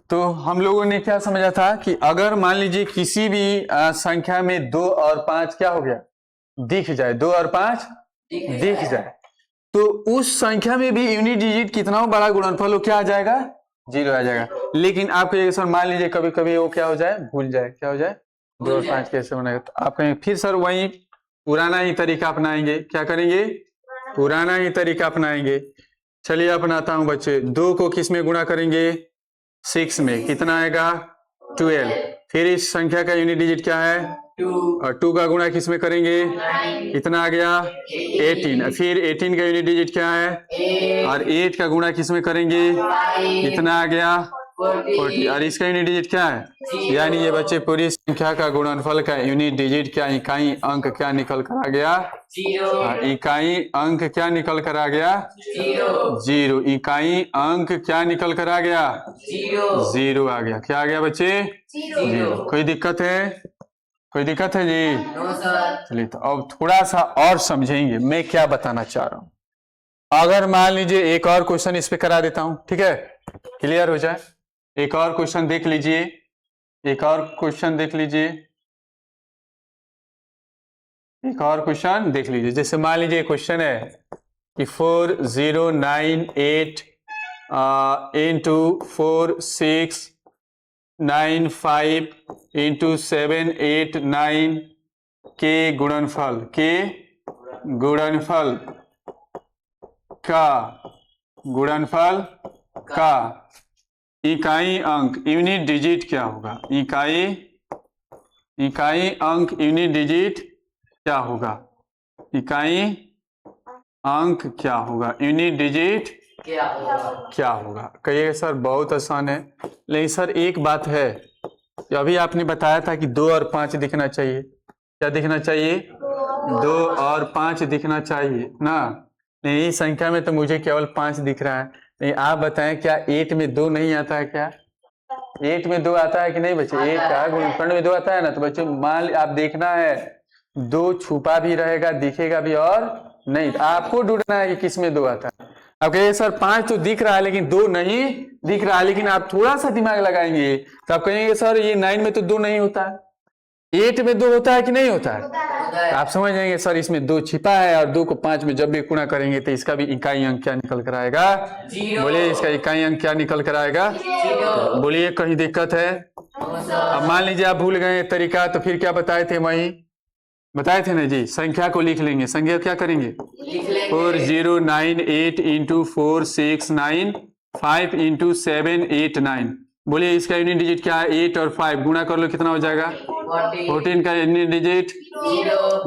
तो हम लोगों ने क्या समझा था कि अगर मान लीजिए किसी भी संख्या में 2 और 5 क्या हो गया, दिख जाए, 2 और 5 दिख जाए, तो उस संख्या में भी यूनिट डिजिट कितना बड़ा गुणनफल हो क्या आ जाएगा, 0 आ जाएगा। लेकिन आप कहिए सर मान लीजिए कभी कभी वो क्या हो जाए, भूल जाए, क्या हो जाए, 2 और 5 कैसे बनेगा, तो आप कहेंगे फिर सर वही पुराना ही तरीका अपनाएंगे। क्या करेंगे, पुराना ही तरीका अपनाएंगे। चलिए अपनाता हूं बच्चे, 2 को किस में गुणा करेंगे, 6 में, कितना आएगा 12। फिर इस संख्या का यूनिट डिजिट क्या है 2, और 2 का गुणा किस में करेंगे, 9, कितना आ गया 18। फिर 18 का यूनिट डिजिट क्या है 8, और 8 का गुणा किस में करेंगे, 5, कितना आ गया 40, और इसका यूनिट डिजिट क्या है, 0। यानी ये बच्चे पूरी संख्या का गुणनफल का यूनिट डिजिट क्या, इकाई अंक क्या निकल कर आ गया, 0, इकाई अंक क्या निकल कर आ गया, 0, 0। इकाई अंक क्या निकल कर आ गया, 0, 0 आ गया। क्या आ गया बच्चे, 0। कोई दिक्कत है, कोई दिक्कत है जी, नो सर। चलिए तो अब थोड़ा सा और समझेंगे मैं क्या बताना चाह रहा हूं। अगर मान लीजिए एक और क्वेश्चन इस पे करा देता हूं, ठीक है, क्लियर हो जाए। एक और क्वेश्चन देख लीजिए, एक और क्वेश्चन देख लीजिए, एक और क्वेश्चन देख लीजिए। जैसे मान लीजिए क्वेश्चन है कि 4098 इंटू 4695 इंटू 789 के गुणनफल का इकाई अंक यूनिट डिजिट क्या होगा, इकाई अंक यूनिट डिजिट क्या होगा, इकाई अंक क्या होगा, यूनिट डिजिट क्या होगा। कहिएगा सर बहुत आसान है, लेकिन सर एक बात है कि अभी आपने बताया था कि 2 और 5 दिखना चाहिए। क्या दिखना चाहिए, 2 और 5 दिखना चाहिए ना। नहीं, इस संख्या में तो मुझे केवल 5 दिख रहा है। नहीं, आप बताएं क्या 8 में 2 नहीं आता है क्या, 8 में 2 आता है कि नहीं बच्चे, 8 का गुणनफल में 2 आता है ना। तो बच्चे मान आप देखना है 2 छुपा भी रहेगा, दिखेगा भी और नहीं, आपको ढूंढना है कि किस में 2 आता है। अब कहिए सर 5 तो दिख रहा है लेकिन 2 नहीं दिख रहा है, लेकिन आप थोड़ा सा दिमाग लगाएंगे तो आप कहेंगे सर ये 9 में तो 2 नहीं होता है, 8 में 2 होता है कि नहीं होता है। तो आप समझ जाएंगे सर इसमें 2 छिपा है और 2 को 5 में जब भी गुणा करेंगे तो इसका भी इकाई अंक क्या निकल कर आएगा, बोलिए इसका इकाई अंक क्या निकल कर आएगा, बोलिए कहीं दिक्कत है। अब मान लीजिए आप भूल गए तरीका, तो फिर क्या बताए थे, वही बताए थे ना जी, संख्या को लिख लेंगे। संख्या क्या करेंगे, 4098 इंटू 469 इंटू 789। बोलिए इसका यूनिट डिजिट क्या है 8 और 5 गुणा कर लो, कितना हो जाएगा 14 का यूनिट डिजिट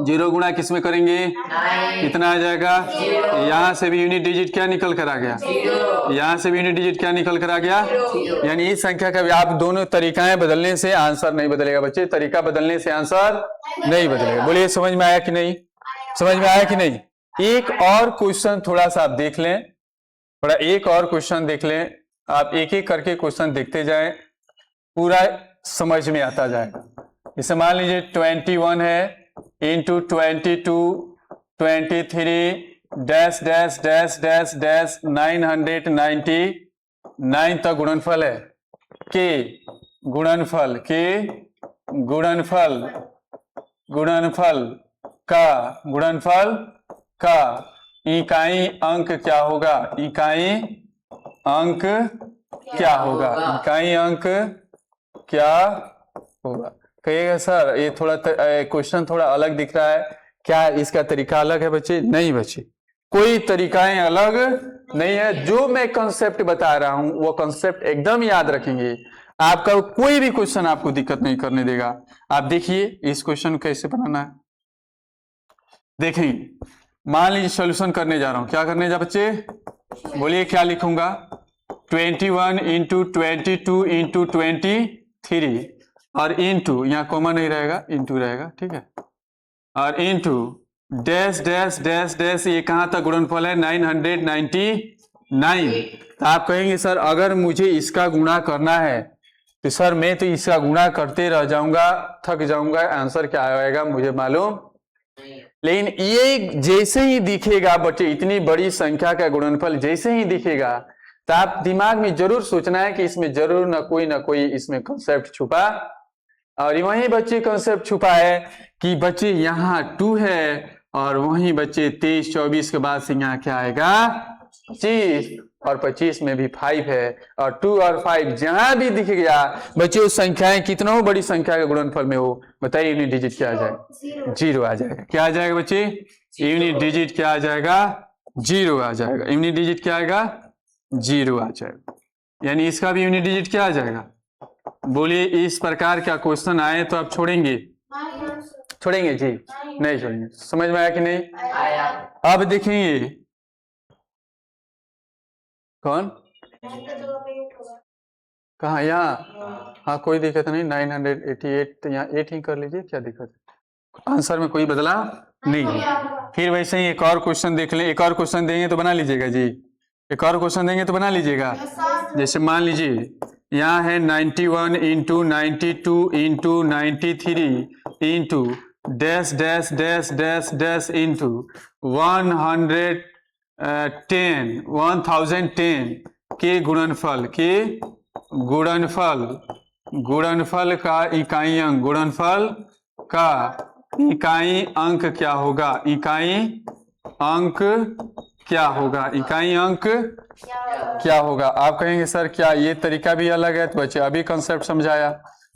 0 गुणा किस में करेंगे, कितना आ जाएगा, यहाँ से भी यूनिट डिजिट क्या निकल कर आ गया, यहाँ से भी यूनिट डिजिट क्या निकल कर आ गया। यानी इस संख्या का भी आप दोनों तरीकाएं बदलने से आंसर नहीं बदलेगा बच्चे, तरीका बदलने से आंसर नहीं बदलेगा। बोलिए समझ में आया कि नहीं, समझ में आया कि नहीं। एक और क्वेश्चन थोड़ा सा आप देख लें, थोड़ा एक और क्वेश्चन देख लें, आप एक एक करके क्वेश्चन देखते जाएं, पूरा समझ में आता जाएगा। जैसे मान लीजिए 21 है into 22 23 dash dash dash dash dash 999 तक गुणनफल है के गुणनफल का इकाई अंक क्या होगा, इकाई अंक क्या होगा, इकाई अंक क्या होगा। कहिएगा सर ये थोड़ा क्वेश्चन थोड़ा अलग दिख रहा है, क्या इसका तरीका अलग है बच्चे, नहीं बच्चे कोई तरीकाएं अलग नहीं है। जो मैं कंसेप्ट बता रहा हूं वो कंसेप्ट एकदम याद रखेंगे, आपका कोई भी क्वेश्चन आपको दिक्कत नहीं करने देगा। आप देखिए इस क्वेश्चन कैसे बनाना है, देखेंगे। मान लीजिए सॉल्यूशन करने जा रहा हूं, क्या करने जा बच्चे, बोलिए क्या लिखूंगा, 21 इंटू 22 इंटू 23 और इंटू, यहाँ कॉमन नहीं रहेगा, इंटू रहेगा, ठीक है, और into dash dash dash dash, ये कहां तक गुणनफल है 999। तो आप कहेंगे सर अगर मुझे इसका गुणा करना है तो सर मैं तो इसका गुणा करते रह जाऊंगा, थक जाऊंगा, आंसर क्या आएगा मुझे मालूम। लेकिन ये जैसे ही दिखेगा बच्चे, इतनी बड़ी संख्या का गुणनफल जैसे ही दिखेगा तो आप दिमाग में जरूर सोचना है कि इसमें जरूर ना कोई इसमें कॉन्सेप्ट छुपा, और वही बच्चे कॉन्सेप्ट छुपा है कि बच्चे यहाँ 2 है और वही बच्चे 23 24 के बाद से यहाँ क्या आएगा 25, और 25 में भी 5 है, और 2 और 5 जहां भी दिख गया बच्चे उस संख्याएं कितना हो बड़ी संख्या के गुणनफल में हो, बताइए यूनिट डिजिट क्या आ जाएगा? 0 आ जाएगा। क्या आ जाएगा बच्चे? यूनिट डिजिट क्या आ जाएगा? 0 आ जाएगा। यूनिट डिजिट क्या आएगा? 0 आ जाएगा। यानी इसका भी यूनिट डिजिट क्या आ जाएगा? बोलिए, इस प्रकार का क्वेश्चन आए तो आप छोड़ेंगे? छोड़ेंगे जी? नहीं छोड़ेंगे। समझ में आया कि नहीं आया? अब देखेंगे कौन कहा यहाँ, हाँ कोई दिक्कत नहीं। 988 तो यहाँ 8 ही कर लीजिए, क्या दिक्कत है? आंसर में कोई बदलाव नहीं है। फिर वैसे ही एक और क्वेश्चन देख लें। एक और क्वेश्चन देंगे तो बना लीजिएगा जी। एक और क्वेश्चन देंगे तो बना लीजिएगा। जैसे मान लीजिए यहाँ है 91 into 92 into 93 into dash dash dash dash dash into 1010 के गुणनफल का इकाई अंक, गुणनफल का इकाई अंक क्या होगा? इकाई अंक क्या होगा? इकाई अंक क्या होगा? आप कहेंगे सर क्या ये तरीका भी अलग है? तो बच्चे अभी कंसेप्ट समझाया।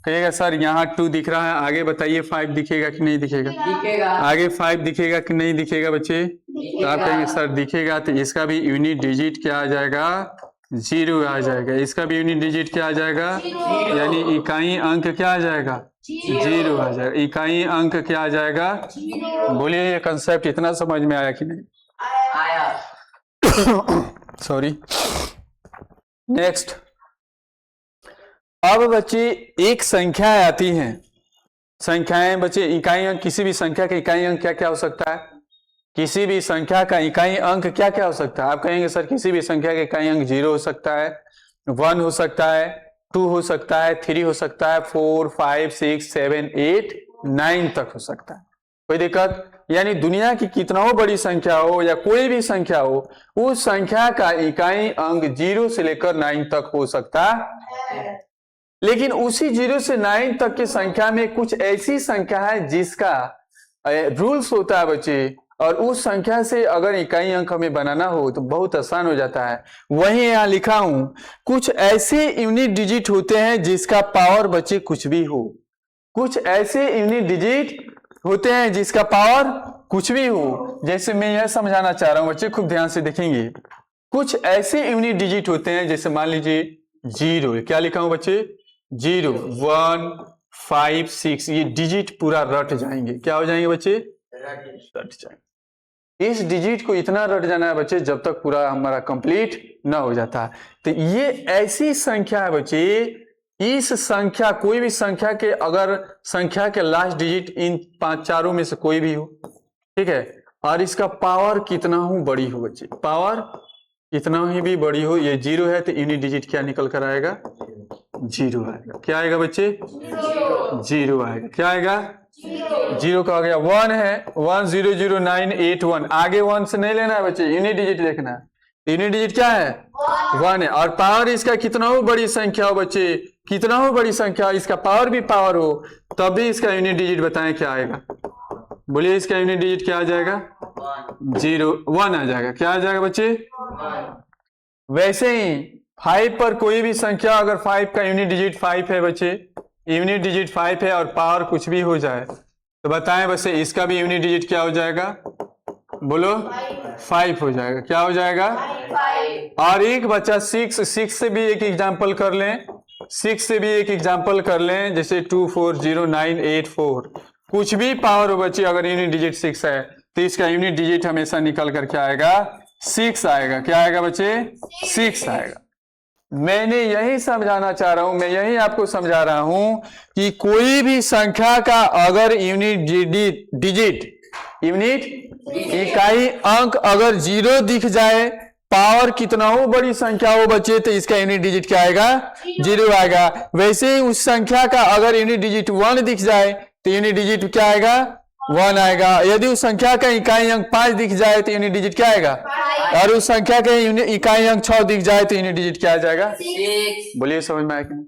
कहिएगा सर यहाँ 2 दिख रहा है, आगे बताइए 5 दिखेगा कि नहीं दिखेगा? दिखेगा। आगे 5 दिखेगा कि नहीं दिखेगा बच्चे? तो आप कहेंगे सर दिखेगा, तो इसका भी यूनिट डिजिट क्या आ जाएगा? 0 आ जाएगा। इसका भी यूनिट डिजिट क्या आ जाएगा? यानी इकाई अंक क्या आ जाएगा? 0 आ जाएगा। इकाई अंक क्या आ जाएगा? बोलिए, ये कंसेप्ट इतना समझ में आया कि नहीं? आया। सॉरी। नेक्स्ट, अब बच्चे एक संख्या आती है। संख्याएं बच्चे इकाई अंक, किसी भी संख्या का इकाई अंक क्या क्या हो सकता है? किसी भी संख्या का इकाई अंक क्या क्या हो सकता है? आप कहेंगे सर किसी भी संख्या का इकाई अंक 0 हो सकता है, 1 हो सकता है, 2 हो सकता है, 3 हो सकता है, 4 5 6 7 8 9 तक हो सकता है। कोई दिक्कत? यानी दुनिया की कितना हो बड़ी संख्या हो या कोई भी संख्या हो, उस संख्या का इकाई अंक 0 से लेकर 9 तक हो सकता है। लेकिन उसी 0 से 9 तक की संख्या में कुछ ऐसी संख्या है जिसका रूल्स होता है बच्चे, और उस संख्या से अगर इकाई अंक हमें बनाना हो तो बहुत आसान हो जाता है। वहीं यहाँ लिखा हूं, कुछ ऐसे यूनिट डिजिट होते हैं जिसका पावर बच्चे कुछ भी हो। कुछ ऐसे यूनिट डिजिट होते हैं जिसका पावर कुछ भी हो। जैसे मैं यह समझाना चाह रहा हूं बच्चे, खूब ध्यान से देखेंगे। कुछ ऐसे यूनिट डिजिट होते हैं, जैसे मान लीजिए 0, क्या लिखा हूं बच्चे? 0 1 5 6, ये डिजिट पूरा रट जाएंगे। क्या हो जाएंगे बच्चे? रट जाएंगे। इस डिजिट को इतना रट जाना है बच्चे जब तक पूरा हमारा कंप्लीट ना हो जाता। तो ये ऐसी संख्या है बच्चे, इस संख्या, कोई भी संख्या के अगर संख्या के लास्ट डिजिट इन 5 चारों में से कोई भी हो, ठीक है, और इसका पावर कितना हो बड़ी हो बच्चे, पावर कितना ही भी बड़ी हो, ये 0 है तो यूनिट डिजिट क्या निकल कर आएगा? 0 आएगा। क्या आएगा बच्चे? 0 आएगा। क्या आएगा? 0 का आ गया। 1 है, 1 0 0 9 8 1, आगे 1 से नहीं लेना है बच्चे, यूनिट डिजिट देखना है। यूनिट डिजिट क्या है? 1 है। और पावर इसका कितना हो बड़ी संख्या हो बच्चे, कितना हो बड़ी संख्या, इसका पावर भी पावर हो, तब भी इसका यूनिट डिजिट बताएं क्या आएगा? बोलिए, इसका यूनिट डिजिट क्या आ जाएगा? 0 1 आ जाएगा। क्या आ जाएगा बच्चे? 1। वैसे ही 5 पर कोई भी संख्या, अगर 5 का यूनिट डिजिट 5 है बच्चे, यूनिट डिजिट 5 है और पावर कुछ भी हो जाए तो बताएं बच्चे इसका भी यूनिट डिजिट क्या हो जाएगा? बोलो, 5 हो जाएगा। क्या हो जाएगा? 5। और एक बच्चा 6 से भी एक एग्जांपल कर लें, 6 से भी एक एग्जांपल कर लें, जैसे 2 4 0 9 8 4, कुछ भी पावर हो बच्चे, अगर यूनिट डिजिट 6 है तो इसका यूनिट डिजिट हमेशा निकल कर क्या आएगा? 6 आएगा। क्या आएगा बच्चे? 6 आएगा। मैंने यही समझाना चाह रहा हूं, मैं यही आपको समझा रहा हूं कि कोई भी संख्या का अगर यूनिट डिजिट, यूनिट इकाई अंक अगर 0 दिख जाए, पावर कितना हो बड़ी संख्या हो बच्चे, तो इसका यूनिट डिजिट क्या आएगा? 0 आएगा। वैसे ही उस संख्या का अगर यूनिट डिजिट 1 दिख जाए तो यूनिट डिजिट क्या आएगा? 1 आएगा। यदि उस संख्या का इकाई अंक 5 दिख जाए तो यूनिट डिजिट क्या आएगा? और उस संख्या का इकाई अंक 6 दिख जाए तो यूनिट डिजिट क्या आ जाएगा? 6 बोलिए समझ में आया कि नहीं?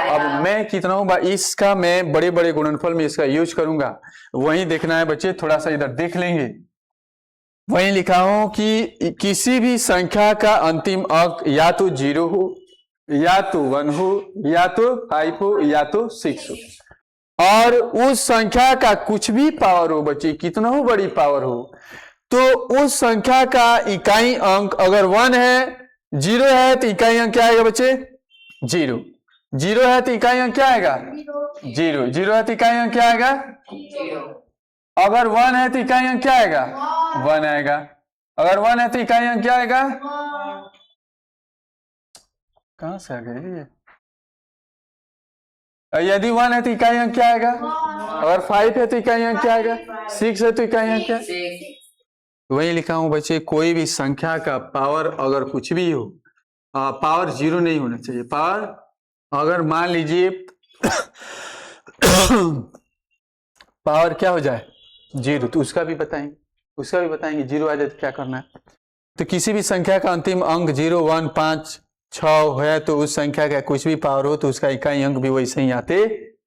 अब मैं कितना हूँ इसका मैं बड़े बड़े गुणनफल में इसका यूज करूंगा, वही देखना है बच्चे। थोड़ा सा इधर देख लेंगे। वही लिखा हूं कि किसी भी संख्या का अंतिम अंक या तो 0 हो, या तो 1 हो, या तो 5 हो, या तो 6 हो, और उस संख्या का कुछ भी पावर हो बच्चे, कितना हो बड़ी पावर हो, तो उस संख्या का इकाई अंक अगर 1 है, 0 है तो इकाई अंक क्या आएगा बच्चे? 0। 0 है तो इकाई अंक क्या आएगा? 0। 0 है तो इकाई अंक क्या आएगा? 0 अगर 1 है तो इकाई अंक क्या आएगा? 1 आएगा। अगर 1 है तो इकाई अंक क्या आएगा? कहां से आ गए ये? यदि 1 है तो इकाई अंक क्या आएगा? अगर 5 है तो इकाई अंक क्या आएगा? 6 है तो इकाई अंक क्या? 6 वही लिखा हूं बच्चे, कोई भी संख्या का पावर अगर कुछ भी हो, पावर 0 नहीं होना चाहिए। पावर अगर मान लीजिए पावर क्या हो जाए? 0, तो उसका भी बताएंगे 0 आ जाए तो क्या करना है। तो किसी भी संख्या का अंतिम अंक 0, 1, 5, 6 है तो उस संख्या का कुछ भी पावर हो तो उसका इकाई अंक भी वैसे ही आते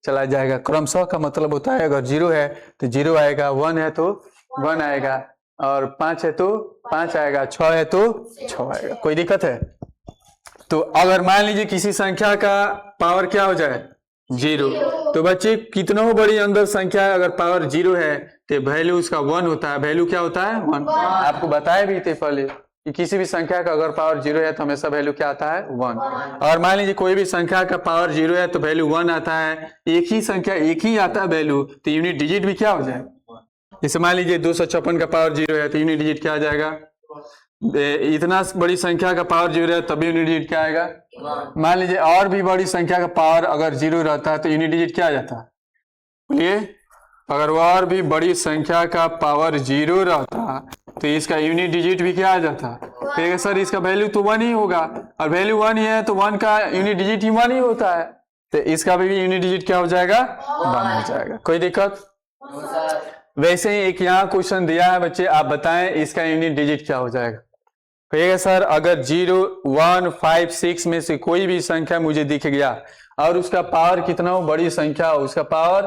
चला जाएगा। क्रमशः का मतलब होता है अगर 0 है तो 0 आएगा, 1 है तो 1 आएगा, और 5 है तो 5 आएगा, 6 है तो 6 आएगा। कोई दिक्कत है? तो अगर मान लीजिए किसी संख्या का पावर क्या हो जाए? 0, तो बच्चे कितना हो बड़ी अंदर संख्या है, अगर पावर 0 है तो वैल्यू उसका 1 होता है। वैल्यू क्या होता है? 1। आपको बताया भी थे पहले कि किसी भी संख्या का अगर पावर 0 है तो हमेशा वैल्यू क्या आता है? 1। और मान लीजिए कोई भी संख्या का पावर 0 है तो वैल्यू 1 आता है। एक ही संख्या एक ही आता है वैल्यू, तो यूनिट डिजिट भी क्या हो जाए? जैसे मान लीजिए 256 का पावर 0 है तो यूनिट डिजिट क्या आ जाएगा? इतना बड़ी संख्या का पावर 0 है तब यूनिट डिजिट क्या आएगा? 1 मान लीजिए और भी बड़ी संख्या का पावर अगर 0 रहता है तो यूनिट डिजिट क्या आ जाता है? बोलिए। अगर वो और भी बड़ी संख्या का पावर 0 रहता तो इसका यूनिट डिजिट भी क्या आ जाता? तो सर इसका वैल्यू तो 1 ही होगा, और वैल्यू 1 ही है तो 1 का यूनिट डिजिट ही 1 ही होता है, तो इसका भी यूनिट डिजिट क्या हो जाएगा? 1 हो जाएगा। कोई दिक्कत? वैसे ही एक यहाँ क्वेश्चन दिया है बच्चे, आप बताएं इसका यूनिट डिजिट क्या हो जाएगा? कहिएगा सर अगर 0, 1, 5, 6 में से कोई भी संख्या मुझे दिख गया और उसका पावर कितना हो बड़ी संख्या हो, उसका पावर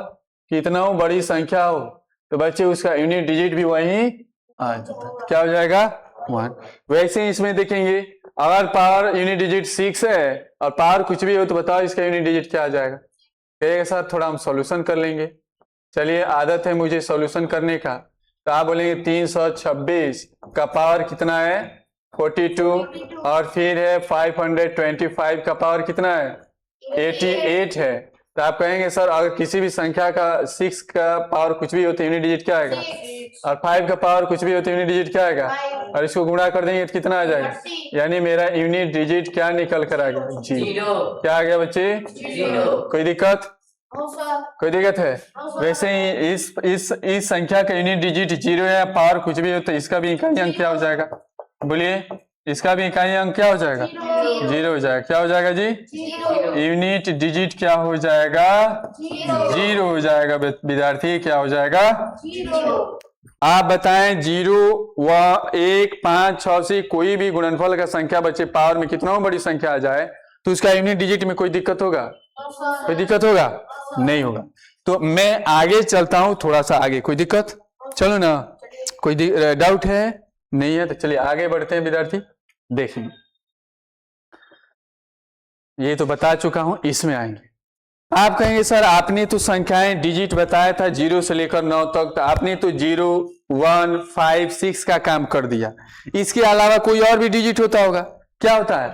कितना हो बड़ी संख्या हो, तो बच्चे उसका यूनिट डिजिट भी वही आ जाता है। क्या हो जाएगा? 1। वैसे ही इसमें देखेंगे अगर पावर यूनिट डिजिट 6 है और पावर कुछ भी हो तो बताओ इसका यूनिट डिजिट क्या आ जाएगा? कहिएगा सर थोड़ा हम सॉल्यूशन कर लेंगे। चलिए, आदत है मुझे सॉल्यूशन करने का, तो आप बोलेंगे 326 का पावर कितना है? 42, और फिर है 525 का पावर कितना है? 88 है। तो आप कहेंगे सर अगर किसी भी संख्या का 6 का पावर कुछ भी हो तो यूनिट डिजिट क्या आएगा? और 5 का पावर कुछ भी हो तो यूनिट डिजिट क्या आएगा? और इसको गुणा कर देंगे तो कितना आ जाएगा? यानी मेरा यूनिट डिजिट क्या निकल कर आ गया? 0। क्या आ गया बच्चे? 0 कोई दिक्कत? कोई दिक्कत है? वैसे ही इस संख्या का यूनिट डिजिट 0 है, पावर कुछ भी हो तो इसका भी इकाई अंक क्या हो जाएगा? बोलिए, इसका भी इकाई अंक क्या हो जाएगा? 0 हो जाएगा। क्या हो जाएगा जी? यूनिट डिजिट क्या हो जाएगा? 0 हो जाएगा। विद्यार्थी क्या हो जाएगा? आप बताएं 0, 1, 5, 6 से कोई भी गुणनफल का संख्या बच्चे पावर में कितना बड़ी संख्या आ जाए तो उसका यूनिट डिजिट में कोई दिक्कत होगा? कोई दिक्कत होगा? नहीं होगा। तो मैं आगे चलता हूं, थोड़ा सा आगे। कोई दिक्कत? चलो ना, कोई डाउट है? नहीं है तो चलिए आगे बढ़ते हैं विद्यार्थी। देखेंगे, ये तो बता चुका हूं, इसमें आएंगे। आप कहेंगे सर आपने तो संख्याएं डिजिट बताया था 0 से लेकर 9 तक, तो आपने तो 0, 1, 5, 6 का काम कर दिया, इसके अलावा कोई और भी डिजिट होता होगा? क्या होता है?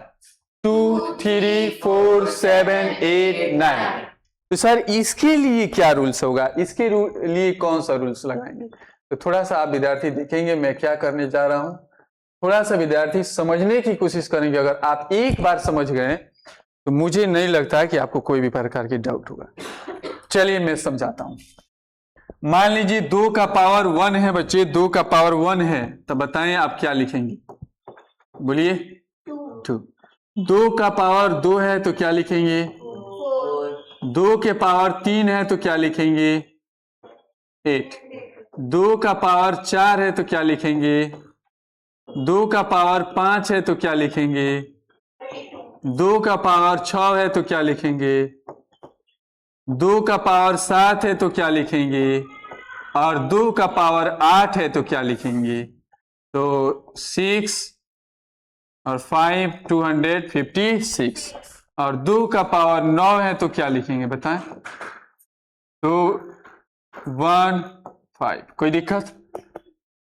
2, 3, 4, 7, 8, 9। तो सर इसके लिए क्या रूल्स होगा? इसके लिए कौन सा रूल्स लगाएंगे? तो थोड़ा सा आप विद्यार्थी देखेंगे मैं क्या करने जा रहा हूं। थोड़ा सा विद्यार्थी समझने की कोशिश करेंगे। अगर आप एक बार समझ गए तो मुझे नहीं लगता कि आपको कोई भी प्रकार की डाउट होगा। चलिए मैं समझाता हूं। मान लीजिए 2 का पावर 1 है बच्चे, 2 का पावर 1 है, तो बताएं आप क्या लिखेंगे? बोलिए। 2। 2 का पावर 2 है तो क्या लिखेंगे? 2 के पावर 3 है तो क्या लिखेंगे? 8। 2 का पावर 4 है तो क्या लिखेंगे? 2 का पावर 5 है तो क्या लिखेंगे? 2 का पावर 6 है तो क्या लिखेंगे? 2 का पावर 7 है तो क्या लिखेंगे? और 2 का पावर 8 है तो क्या लिखेंगे? तो 6 और 5 256, और 2 का पावर 9 है तो क्या लिखेंगे बताएं? तो 1 5। कोई दिक्कत?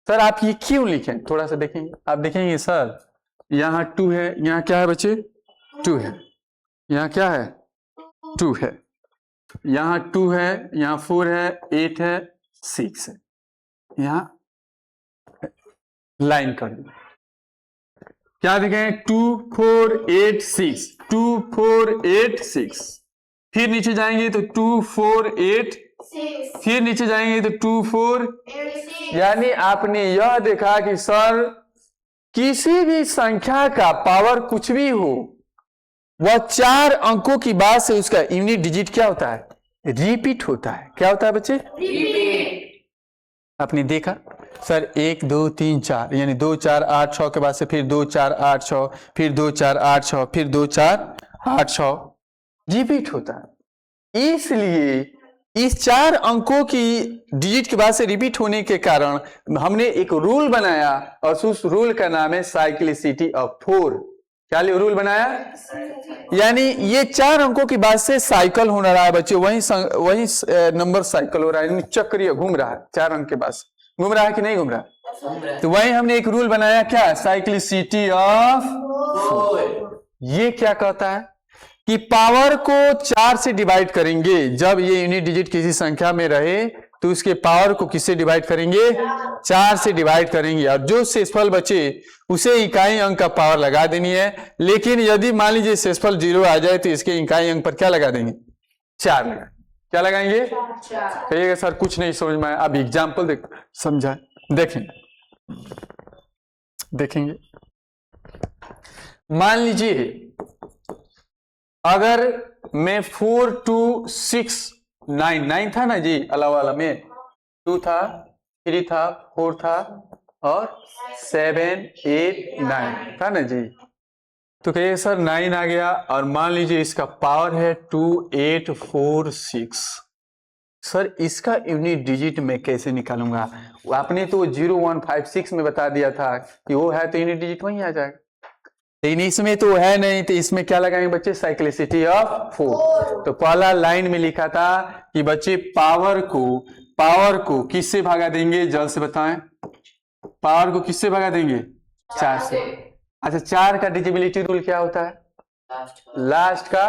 सर आप ये क्यों लिखें? थोड़ा सा देखेंगे, आप देखेंगे सर यहाँ 2 है, यहाँ क्या है बच्चे? 2 है, यहाँ क्या है? 2 है, यहाँ 2 है, यहाँ 4 है, 8 है, 6 है, यहाँ लाइन कर दो। क्या देखें? 2 4 8 6, 2 4 8 6, फिर नीचे जाएंगे तो 2 4 8, फिर नीचे जाएंगे तो 2 4, यानी आपने यह देखा कि सर किसी भी संख्या का पावर कुछ भी हो, वह 4 अंकों की बाद से उसका यूनिट डिजिट क्या होता है? रिपीट होता है। क्या होता है बच्चे? रिपीट। आपने देखा सर 1 2 3 4, यानी 2 4 8 6 के बाद से फिर 2 4 8 6, फिर 2 4 8 6, फिर 2 4 8 6 रिपीट होता है। इसलिए इस 4 अंकों की डिजिट के बाद से रिपीट होने के कारण हमने एक रूल बनाया, और उस रूल का नाम है साइक्लिसिटी ऑफ 4। क्या रूल बनाया? यानी ये 4 अंकों की बाद से साइकिल हो रहा है बच्चे, वही नंबर साइकिल हो रहा है, चक्रीय घूम रहा है। 4 अंक के बाद घूम रहा है कि नहीं घूम रहा? तो वही हमने एक रूल बनाया, क्या? Cyclicity of 4। ये क्या कहता है कि पावर को 4 से डिवाइड करेंगे। जब ये यूनिट डिजिट किसी संख्या में रहे तो उसके पावर को किससे डिवाइड करेंगे? 4 से डिवाइड करेंगे, और जो शेषफल बचे उसे इकाई अंक का पावर लगा देनी है। लेकिन यदि मान लीजिए शेषफल 0 आ जाए तो इसके इकाई अंक पर क्या लगा देंगे? 4 लगा। क्या लगाएंगे? कहिएगा सर कुछ नहीं समझ में आया। अब एग्जाम्पल समझाए, देखेंगे। मान लीजिए अगर मैं 4 2 6 9 था ना जी, अलावा वाला में 2 था, 3 था, 4 था, और 7 8 9 था ना जी। तो कहिए सर 9 आ गया, और मान लीजिए इसका पावर है 2 8 4 6। सर इसका यूनिट डिजिट मैं कैसे निकालूंगा? आपने तो 0 1 5 6 में बता दिया था कि वो है तो यूनिट डिजिट वहीं आ जाएगा, लेकिन इसमें तो है नहीं। तो इसमें क्या लगाएंगे बच्चे? Cyclicity of 4। तो पहला लाइन में लिखा था कि बच्चे पावर को किससे भागा देंगे? जल्द से बताएं, पावर को किससे भागा देंगे? 4 से। अच्छा, 4 का डिजिबिलिटी रूल क्या होता है? लास्ट का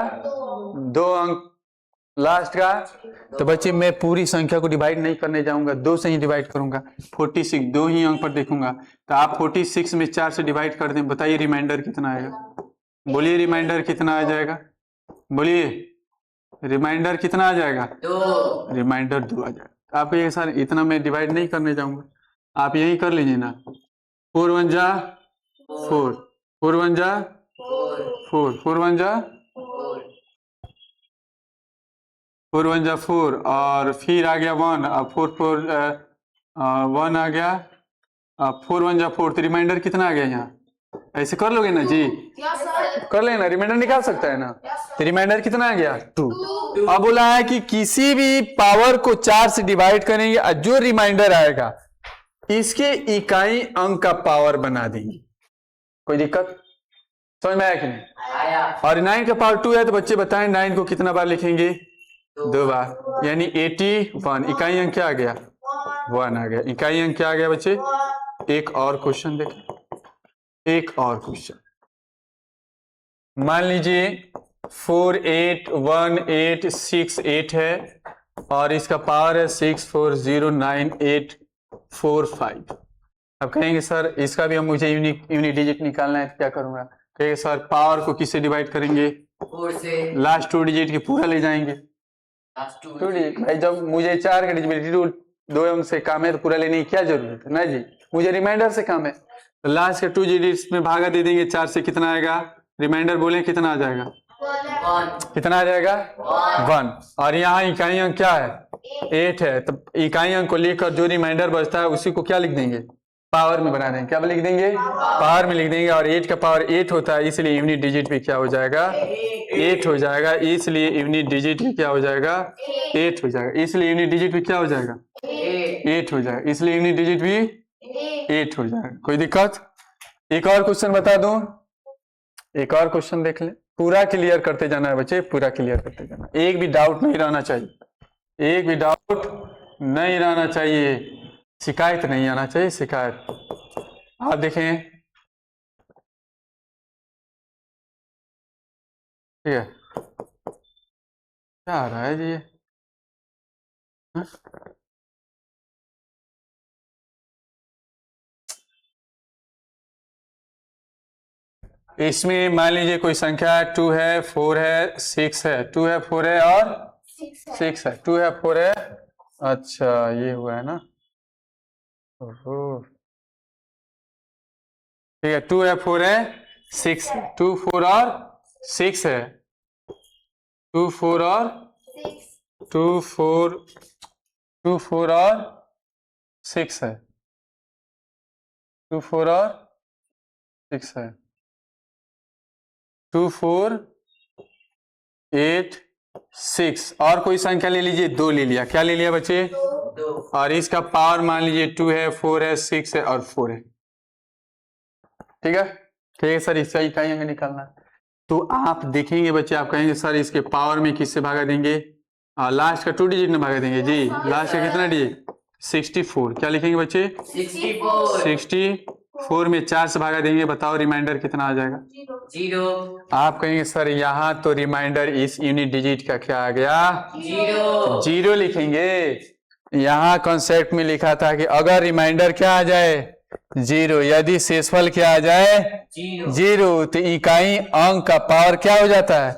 2 अंक, लास्ट का। तो बच्चे मैं पूरी संख्या को डिवाइड नहीं करने जाऊंगा, 2 से ही डिवाइड करूंगा। 46 2 ही अंक पर देखूंगा, तो आप 46 में 4 से डिवाइड कर दें, बताइए रिमाइंडर कितना आएगा? बोलिए रिमाइंडर कितना आ जाएगा? बोलिए रिमाइंडर कितना आ जाएगा? 2। रिमाइंडर 2 आ जाएगा। आपको ये सर इतना मैं डिवाइड नहीं करने जाऊंगा, आप यही कर लीजिए ना। 4 1 जा 4, 4 1 जा 4, 4 1 जा 4 1 जा 4, और फिर आ गया 1, अब 4 4 1 आ गया, अब 4 1 जा 4, तो रिमाइंडर कितना आ गया? यहाँ ऐसे कर लोगे ना जी? कर लेना, रिमाइंडर निकाल सकता है ना। तो रिमाइंडर कितना आ गया? 2। अब बोला है कि किसी भी पावर को 4 से डिवाइड करेंगे, और जो रिमाइंडर आएगा इसके इकाई अंक का पावर बना देंगे। कोई दिक्कत? समझ में आया कि नहीं? आया। और 9 का पावर 2 है, तो बच्चे बताएं 9 को कितना बार लिखेंगे? 2 बार, यानी 81। इकाई अंक क्या आ गया? 1 आ गया। इकाई अंक क्या आ गया बच्चे? एक और क्वेश्चन देखें, एक और क्वेश्चन। मान लीजिए 4 8 1 8 6 8 है, और इसका पावर है 6 4 0 9 8 4 5। अब कहेंगे सर इसका भी हम मुझे यूनिट डिजिट निकालना है, तो क्या करूंगा? कहेंगे सर पावर को किससे डिवाइड करेंगे? 4 से। लास्ट 2 डिजिट के पूरा ले जाएंगे। 2 डिजिट भाई, जब मुझे 4 का डिजिबिलिटी रूल 2 अंक से काम है तो पूरा लेने की क्या जरूरत है ना जी, मुझे रिमाइंडर से काम है। तो लास्ट के 2 डिजिट्स में भागा दे देंगे 4 से, कितना आएगा? रिमाइंडर बोले कितना आ जाएगा? 1। कितना आ जाएगा? 1। और यहाँ इकाई अंक क्या है? 8 है, तो इकाई अंक को लेकर जो रिमाइंडर बचता है उसी को क्या लिख देंगे, पावर में बना देंगे। क्या लिख देंगे, पावर में लिख देंगे। और 8 का पावर 8 होता है, इसलिए यूनिट डिजिट भी क्या हो जाएगा, 8 हो जाएगा। इसलिए यूनिट डिजिट भी क्या हो जाएगा, 8 हो जाएगा। इसलिए यूनिट डिजिट भी क्या हो जाएगा, 8 हो जाएगा। इसलिए यूनिट डिजिट भी 8 हो जाएगा। कोई दिक्कत? एक और क्वेश्चन बता दूं, एक और क्वेश्चन देख लें। पूरा क्लियर करते जाना है बच्चे, पूरा क्लियर करते जाना, एक भी डाउट नहीं रहना चाहिए, एक भी डाउट नहीं रहना चाहिए, शिकायत नहीं आना चाहिए, शिकायत। आप देखें, ठीक है, क्या आ रहा है जी ये? हाँ? इसमें मान लीजिए कोई संख्या 2 है, 4 है, 6 है, 2 है, 4 है और 6 है, 2 है, 4 है। अच्छा ये हुआ है ना, ओहो, ठीक है, 2 है, 4 है, 6 है, 2 4 और 6 है, 2 4 और 2 4 2 4 और 6 है, 2 4 और 6 है, 2 4 8 6 और कोई संख्या ले लीजिए, 2 ले लिया। क्या ले लिया बच्चे, 2 और इसका पावर मान लीजिए 2 है, 4 है, 6 है और 4 है। ठीक है, ठीक है सर, इसका इकाई अंक निकालना है। तो आप देखेंगे बच्चे, आप कहेंगे सर इसके पावर में किससे भागा देंगे, लास्ट का 2 डिजिट में भागा देंगे जी। लास्ट का कितना डिजिट, 64। क्या लिखेंगे बच्चे, 64 64 में 4 से भागा देंगे। बताओ रिमाइंडर कितना आ जाएगा, 0 आप कहेंगे सर यहाँ तो रिमाइंडर इस यूनिट डिजिट का क्या आ गया, 0 जीरो लिखेंगे। यहाँ कॉन्सेप्ट में लिखा था कि अगर रिमाइंडर क्या आ जाए, 0, यदि शेषफल क्या आ जाए, 0, तो इकाई अंक का पावर क्या हो जाता है,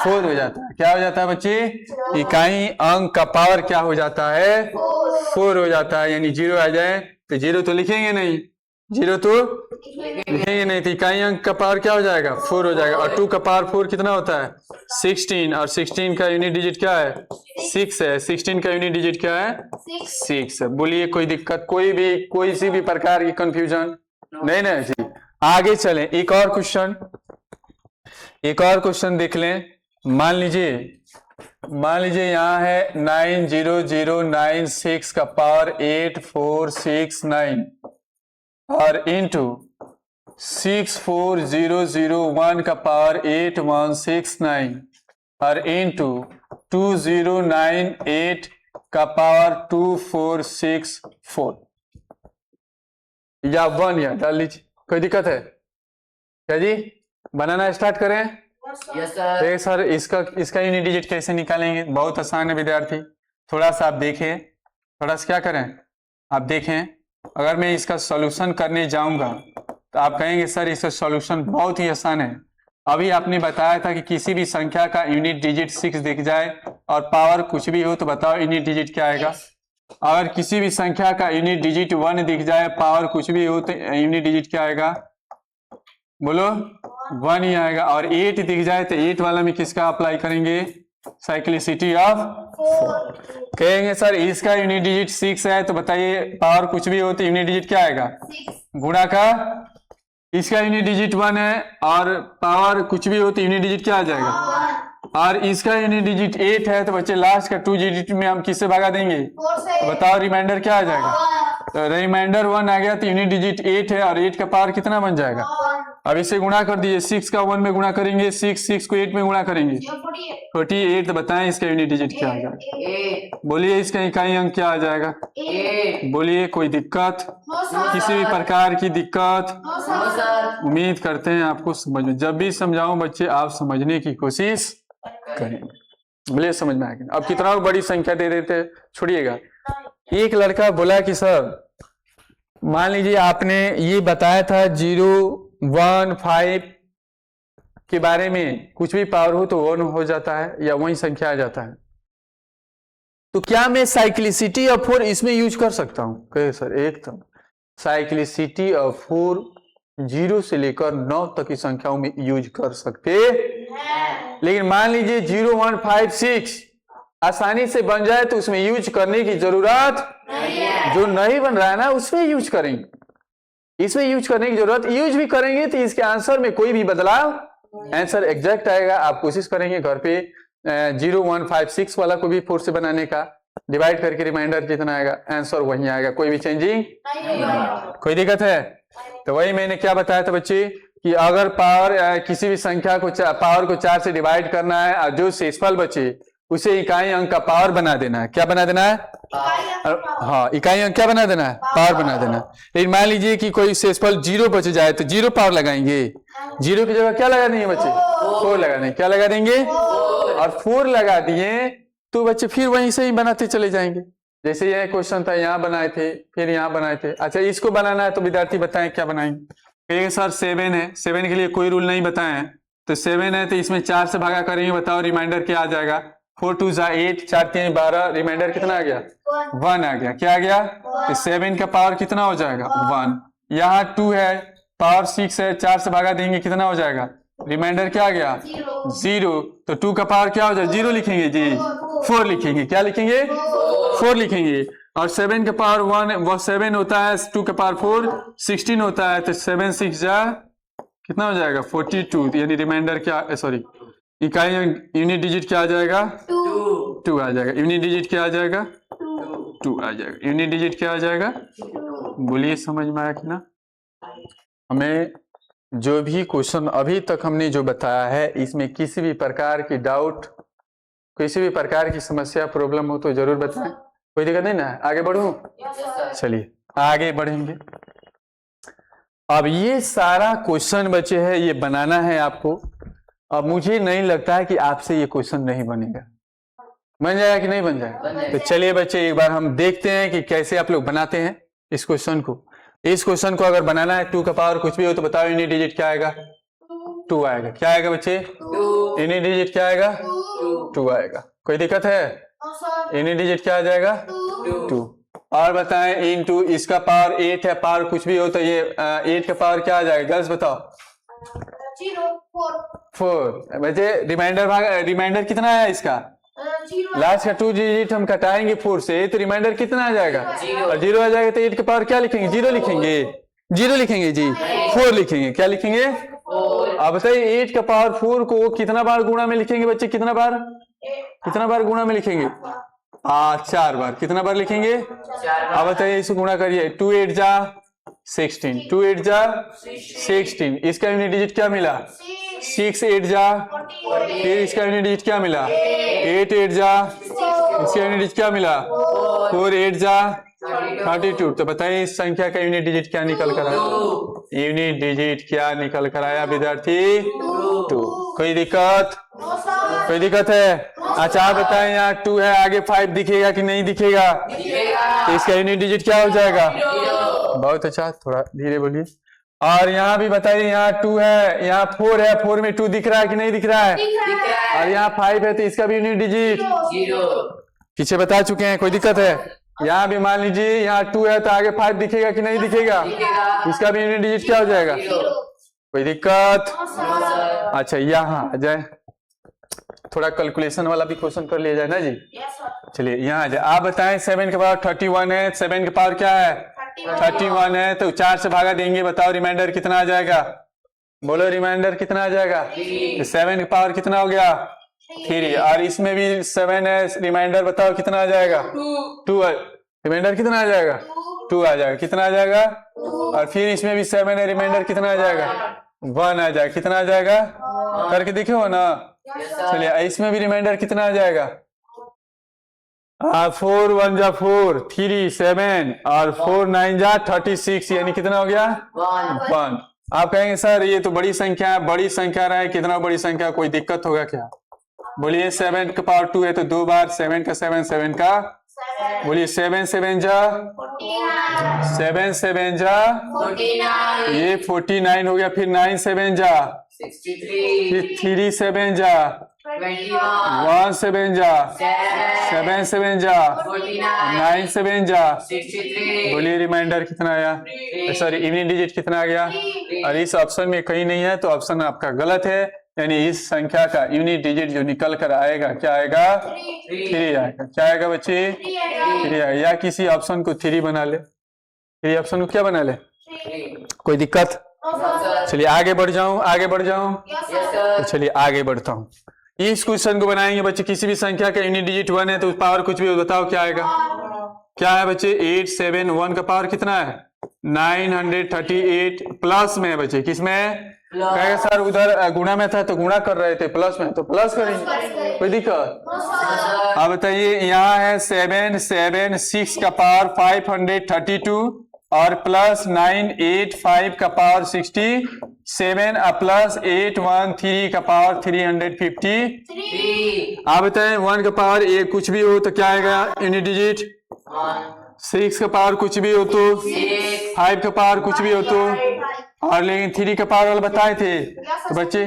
4 हो जाता है। क्या हो जाता है बच्चे, इकाई अंक का पावर क्या हो जाता है, 4 हो जाता है। यानी 0 आ जाए तो 0 तो लिखेंगे नहीं, 0 तो लिखेंगे नहीं, तो इकाई अंक का पावर क्या हो जाएगा, 4 हो जाएगा। और 2 का पावर 4 कितना होता है, 16, और 16 का यूनिट डिजिट क्या है, 6 है। 16 का यूनिट डिजिट क्या है, 6 है। बोलिए कोई दिक्कत, कोई सी भी प्रकार की कंफ्यूजन नहीं ना जी। आगे चलें, एक और क्वेश्चन देख लें। मान लीजिए यहाँ है 90096 का पावर 8469 और इंटू 64001 का पावर 8169 और इंटू 2098 का पावर 2464 या 1 या डाल लीजिए, कोई दिक्कत है क्या जी? बनाना स्टार्ट करें। Yes sir. देखिए सर, इसका यूनिट डिजिट कैसे निकालेंगे, बहुत आसान है विद्यार्थी। थोड़ा सा आप देखें, थोड़ा सा क्या करें, आप देखें। अगर मैं इसका सॉल्यूशन करने जाऊंगा तो आप कहेंगे सर इसका सॉल्यूशन बहुत ही आसान है। अभी आपने बताया था कि किसी भी संख्या का यूनिट डिजिट 6 दिख जाए और पावर कुछ भी हो तो बताओ यूनिट डिजिट क्या आएगा। अगर किसी भी संख्या का यूनिट डिजिट 1 दिख जाए, पावर कुछ भी हो तो यूनिट डिजिट क्या आएगा, बोलो 1 ही आएगा। और 8 दिख जाए तो 8 वाला में किसका अप्लाई करेंगे, साइक्लिसिटी ऑफ 4। कहेंगे सर इसका यूनिट डिजिट 6 है तो बताइए पावर कुछ भी हो तो यूनिट डिजिट क्या आएगा, गुणा का। इसका यूनिट डिजिट 1 है और पावर कुछ भी हो तो यूनिट डिजिट क्या आ जाएगा। और इसका यूनिट डिजिट 8 है तो बच्चे लास्ट का 2 डिजिट में हम किससे भागा देंगे, तो बताओ रिमाइंडर क्या आ जाएगा। तो रिमाइंडर 1 आ गया तो यूनिट डिजिट 8 है और 8 का पावर कितना बन जाएगा। अब इसे गुणा कर दीजिए, 6 का 1 में गुणा करेंगे, 6 को 8 में गुणा करेंगे 48। तो बताएं इसका यूनिट डिजिट क्या आ जाएगा, 8 बोलिए इसका इकाई अंक क्या आ जाएगा। 8 बोलिए कोई दिक्कत, किसी भी प्रकार की दिक्कत, नो सर। उम्मीद करते हैं आपको समझ में, जब भी समझाऊं बच्चे आप समझने की कोशिश करेंगे। बोलिए समझ में आ गया। अब कितना बड़ी संख्या दे देते, छोड़िएगा। एक लड़का बोला कि सर मान लीजिए आपने ये बताया था 0 1 5 के बारे में, कुछ भी पावर हो तो 1 हो जाता है या वही संख्या आ जाता है, तो क्या मैं साइक्लिसिटी ऑफ 4 इसमें यूज कर सकता हूं। कहे सर एकदम, साइक्लिसिटी ऑफ 4 0 से लेकर 9 तक की संख्याओं में यूज कर सकते। लेकिन मान लीजिए 0 1 5 6 आसानी से बन जाए तो उसमें यूज करने की जरूरत जो नहीं बन रहा है ना उसमें यूज करेंगे, इसमें यूज करने की जरूरत, यूज भी करेंगे तो इसके आंसर में कोई भी बदलाव, आंसर एग्जैक्ट आएगा। आप कोशिश करेंगे घर पे 0 1 5 6 वाला को भी 4 से बनाने का, डिवाइड करके रिमाइंडर कितना आएगा, आंसर वही आएगा, कोई भी चेंजिंग, कोई दिक्कत है। तो वही मैंने क्या बताया था बच्चे कि अगर पावर किसी भी संख्या को पावर को 4 से डिवाइड करना है और जो शेषफल बचे उसे इकाई अंक का पावर बना देना है। क्या बना देना है? हाँ, इकाई अंक क्या बना देना है? पावर बना देना है। लेकिन मान लीजिए कि कोई शेषफल 0 बच जाए तो 0 पावर लगाएंगे, 0 की जगह क्या लगा देंगे बच्चे? 4 लगा देंगे। क्या लगा देंगे? और 4 लगा दिए तो बच्चे फिर वहीं से ही बनाते चले जाएंगे। जैसे यह क्वेश्चन था, यहाँ बनाए थे फिर यहाँ बनाए थे। अच्छा, इसको बनाना है तो विद्यार्थी बताएं क्या बनाएंगे। कहिए सर 7 है, 7 के लिए कोई रूल नहीं बताए हैं, तो 7 है तो इसमें 4 से भागा करेंगे, बताओ रिमाइंडर क्या आ जाएगा? 4 2 8, 4 3 12, रिमाइंडर कितना आ गया? 1 आ गया। क्या आ गया? तो 7 का पावर कितना हो जाएगा? 1। यहाँ 2 है, पावर 6 है, 4 से भागा देंगे कितना हो जाएगा? रिमाइंडर क्या आ गया? 0। तो 2 का पावर क्या हो जाएगा? 0 लिखेंगे जी, 4 लिखेंगे। क्या लिखेंगे? 4 लिखेंगे। और 7 का पावर 1 वो 7 होता है, 2 का पावर 4 16 होता है, तो 7 6 जा कितना हो जाएगा? 42। यानी रिमाइंडर क्या, सॉरी इकाई यूनिट डिजिट क्या आ जाएगा? 2 आ जाएगा। यूनिट डिजिट क्या आ जाएगा? 2 आ जाएगा। यूनिट डिजिट क्या आ जाएगा? बोलिए, समझ में आया कि ना? हमें जो भी क्वेश्चन अभी तक हमने जो बताया है इसमें किसी भी प्रकार की डाउट, किसी भी प्रकार की समस्या प्रॉब्लम हो तो जरूर बताएं, कोई दिक्कत नहीं ना? आगे बढ़ूं? चलिए आगे बढ़ेंगे। अब ये सारा क्वेश्चन बचे हैं, ये बनाना है आपको। अब मुझे नहीं लगता है कि आपसे ये क्वेश्चन नहीं बनेगा। बन जाएगा कि नहीं बन जाएगा? तो चलिए बच्चे एक बार हम देखते हैं कि कैसे आप लोग बनाते हैं इस क्वेश्चन को। इस क्वेश्चन को अगर बनाना है 2 का पावर कुछ भी हो तो बताओ यूनिट डिजिट क्या आएगा? 2 आएगा। क्या आएगा बच्चे? यूनिट डिजिट क्या आएगा? 2 आएगा। कोई दिक्कत है? यूनिट डिजिट क्या आ जाएगा? 2। और बताएं इनटू इसका पावर 8 है, पावर कुछ भी हो तो ये 8 का पावर क्या आ जाएगा? गर्ल्स बताओ। 4। बच्चे रिमाइंडर कितना है इसका? लास्ट का 2 डिजिट हम कटाएंगे 4 से तो रिमाइंडर कितना आ जाएगा? और 0 आ जाएगा तो 8 के पावर क्या लिखेंगे? 0 लिखेंगे। 0 लिखेंगे जी, 4 लिखेंगे। क्या लिखेंगे? अब बताइए 8 का पावर 4 को कितना बार गुणा में लिखेंगे बच्चे? कितना बार गुणा में लिखेंगे? 4 बार। कितना बार लिखेंगे? अब बताइए इसको गुणा करिए। 2 8 जा 16, 2 8 जा 16। इसका यूनिट डिजिट क्या मिला? 6 8 जा, फिर इसका यूनिट डिजिट क्या मिला? 8 8 जा, इसका यूनिट डिजिट क्या मिला? 4 8 जा 32। तो बताइए इस संख्या का यूनिट डिजिट क्या निकल कर आया? यूनिट डिजिट क्या निकल कर आया विद्यार्थी? 2। कोई दिक्कत? कोई दिक्कत है? अच्छा आप बताएं, यहाँ 2 है, आगे 5 दिखेगा कि नहीं दिखेगा? तो इसका यूनिट डिजिट क्या हो जाएगा? बहुत अच्छा, थोड़ा धीरे बोलिए। और यहाँ भी बताइए, यहाँ 2 है, यहाँ 4 है, 4 में 2 दिख रहा है कि नहीं दिख रहा है? और यहाँ 5 है तो इसका भी यूनिट डिजिट 0। पीछे बता चुके हैं, कोई दिक्कत है? यहाँ भी मान लीजिए यहाँ 2 है तो आगे 5 दिखेगा कि नहीं दिखेगा? इसका भी यूनिट डिजिट क्या हो जाएगा? कोई दिक्कत? अच्छा यहाँ आ जाए, थोड़ा कैलकुलेशन वाला भी क्वेश्चन कर लिया जाए ना जी। चलिए यहाँ आ जाए। आप बताएं 7 के पावर 31 है, 7 के पावर क्या है? 31 है, तो 4 से भागा देंगे, बताओ रिमाइंडर कितना आ जाएगा? बोलो रिमाइंडर कितना आ जाएगा? 7 का पावर कितना हो गया? 3। और इसमें भी 7 है, रिमाइंडर बताओ कितना आ जाएगा? 2। रिमाइंडर कितना आ जाएगा? 2 आ जाएगा। कितना आ जाएगा? और फिर इसमें भी 7 है, रिमाइंडर कितना आ जाएगा? 1 आ जाएगा। कितना आ जाएगा? करके दिखे हो ना? चलिए इसमें भी रिमाइंडर कितना आ जाएगा? 4 1 जा 4, 3 7 और 4 9 जा 36, यानी कितना हो गया? 1। आप कहेंगे सर ये तो बड़ी संख्या है, बड़ी संख्या रहे, कितना बड़ी संख्या, कोई दिक्कत होगा क्या? बोलिए 7 का पावर 2 है तो 2 बार, 7 का 7 7 का, बोलिए 7 7 जा 7 7 जा 49, ये 49 हो गया। फिर 9 7 जा 63, फिर 3 7 जा 21, 1 7 जा 7 7 जा 49, 9 7 जा, 63, बोलिए रिमाइंडर कितना आया? सॉरी यूनिट डिजिट कितना आ गया? और इस ऑप्शन में कहीं नहीं है तो ऑप्शन आपका गलत है। यानी इस संख्या का यूनिट डिजिट जो निकल कर आएगा क्या आएगा? 3 आएगा। क्या आएगा बच्चे? 3 आएगा। या किसी ऑप्शन को 3 बना ले, ये ऑप्शन को क्या बना ले? कोई दिक्कत? चलिए आगे बढ़ जाऊं, आगे बढ़ जाऊं। तो चलिए आगे बढ़ता हूं। इस क्वेश्चन को बनाएंगे बच्चे, किसी भी संख्या का यूनिट डिजिट 1 है तो पावर कुछ भी हो, बताओ क्या आएगा? क्या है बच्चे? 8 7 1 का पावर कितना है? 938 प्लस में है बच्चे, किसमें? कहेगा सर उधर गुणा में था तो गुणा कर रहे थे, प्लस में तो प्लस करेंगे, कोई दिक्कत? अब बताइए, यहाँ है 7 7 6 का पावर 532 और प्लस 985 का पावर 67 और प्लस 813 का पावर 350। आप बताएं 1 का पावर ये कुछ भी हो तो क्या आएगा यूनिट डिजिट? 6 का पावर कुछ भी हो तो, 5 का पावर कुछ भी हो तो, और लेकिन 3 का पावर वाला बताए थे तो बच्चे,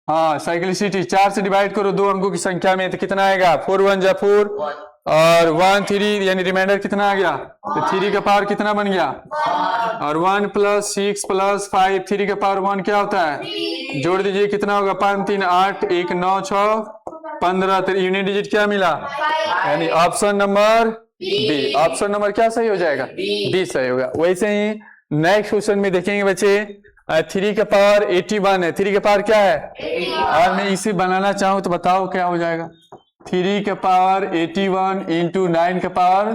हाँ साइक्लिसिटी 4 से डिवाइड करो 2 अंकों की संख्या में तो कितना आएगा? 4 1 जा 4 और 1 3 यानी रिमाइंडर कितना आ गया? तो 3 का पावर कितना बन गया? और 1 प्लस 6 प्लस 5 3 का पावर 1 क्या होता है? जोड़ दीजिए कितना होगा? 5 3 8 1 9 6 15। तो यूनिट डिजिट क्या मिला? यानी option number B. Option number क्या सही हो जाएगा? बी सही होगा। वैसे ही नेक्स्ट क्वेश्चन में देखेंगे बच्चे, 3 का पावर 81 है, 3 का पावर क्या है? और मैं इसे बनाना चाहूं तो बताओ क्या हो जाएगा? 3 का पावर 81 इंटू 9 का पावर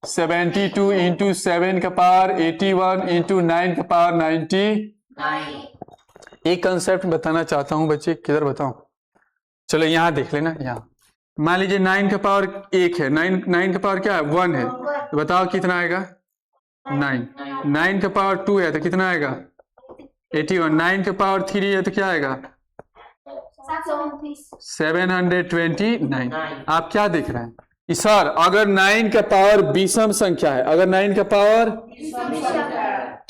72 इंटू 7 का पावर 81 इंटू 9 का पावर 90। एक कंसेप्ट बताना चाहता हूं बच्चे, किधर बताऊं? चलो यहाँ देख लेना। यहाँ मान लीजिए 9 का पावर 1 है, 9 का पावर क्या है? 1 है, तो बताओ कितना आएगा? 9। 9 का पावर 2 है तो कितना आएगा? 81। 9 का पावर 3 है तो क्या आएगा? 729। आप क्या देख रहे हैं? सर अगर 9 का पावर विषम संख्या है, अगर 9 का पावर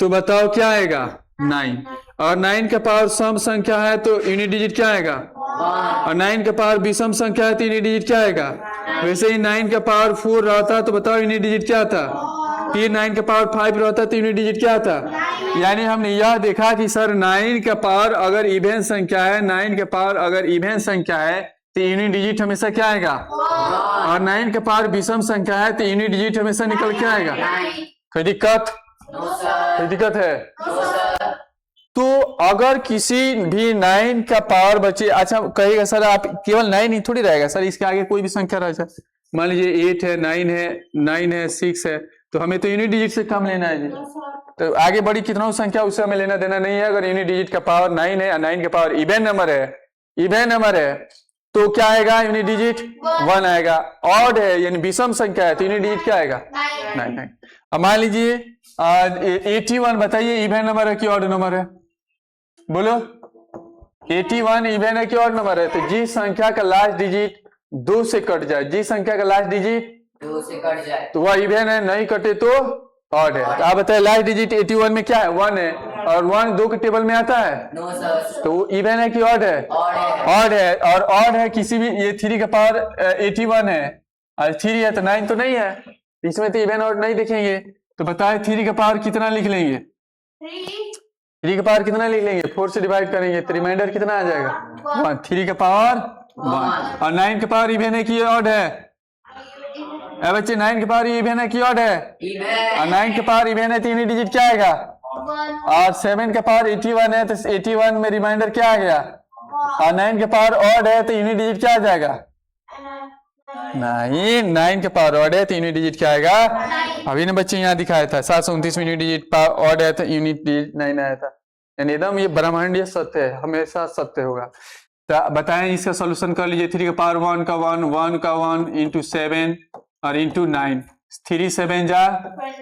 तो बताओ क्या आएगा? 9। और 9 का पावर सम संख्या है तो यूनिट डिजिट क्या आएगा? और 9 का पावर विषम संख्या है तो यूनिट डिजिट क्या आएगा? वैसे ही 9 का पावर 4 रहता तो बताओ यूनिट डिजिट क्या था? फिर 9 का पावर 5 रहता तो यूनिट डिजिट क्या था? यानी हमने यह देखा कि सर 9 का पावर अगर इवेन संख्या है, 9 का पावर अगर इवेन संख्या है तो यूनिट डिजिट हमेशा क्या आएगा? और 9 का पावर विषम संख्या है तो यूनिट डिजिट हमेशा निकल के आएगा। कोई दिक्कत? कोई दिक्कत है? तो अगर किसी भी 9 का पावर बचे, अच्छा कहेगा सर आप केवल 9 ही थोड़ी रहेगा सर, इसके आगे कोई भी संख्या रह जाए, मान लीजिए 8 है 9 है 6 है, तो हमें तो यूनिट डिजिट से कम लेना है जी। तो आगे बड़ी कितना संख्या उससे हमें लेना देना नहीं है। अगर यूनिट डिजिट का पावर 9 है और 9 का पावर इवेन नंबर है तो क्या आएगा? यूनिट डिजिट 1 आएगा। ऑड है यानी विषम संख्या है तो यूनिट डिजिट क्या आएगा? 9। अब मान लीजिए 81 बताइए इवेन नंबर है कि ऑड नंबर है? बोलो 81 इवेन है कि ऑड नंबर है? तो जिस संख्या का लास्ट डिजिट 2 से कट जाए, जिस संख्या का लास्ट डिजिट 2 से कट जाए तो वह इवेन है, नहीं कटे तो ऑड है। तो आप बताइए लास्ट डिजिट 81 में क्या है? 1 है, और 1 2 के टेबल में आता है? नो सर, तो इवेन है कि ऑड है? ऑड है। और ऑड है किसी भी, ये 3 का पावर 81 है और 3 है तो 9 तो नहीं है, इसमें तो इवेन ऑड नहीं देखेंगे। तो बताए 3 का पावर कितना लिख लेंगे? 3 का पावर कितना लिख लेंगे? 4 से डिवाइड करेंगे तो रिमाइंडर कितना आ जाएगा? 1। 3 का पावर 1। और 9 का पावर इवेन है कि ऑड है? बच्चे 9 का पावर इवेन है कि ऑड है? और 9 का पावर इवेन है तो यूनिट डिजिट क्या आएगा? और 7 का पावर 81 है तो 81 में रिमाइंडर क्या आ गया? और 9 का पावर ऑड है तो यूनिट डिजिट क्या आ जाएगा? नहीं, 9 का पावर ऑड है तो यूनिट डिजिट क्या आएगा? अभी ने बच्चे यहाँ दिखाया था 729 में यूनिट डिजिट ऑड है तो यूनिट डिजिट 9 आया था। यानी एकदम ये ब्रह्मांडीय सत्य है, हमेशा सत्य होगा। तो बताएं इसका सोल्यूशन कर लीजिए। 3 का पावर 1 का 1 का 1 इंटू 7 और इंटू 9, 3 7 जा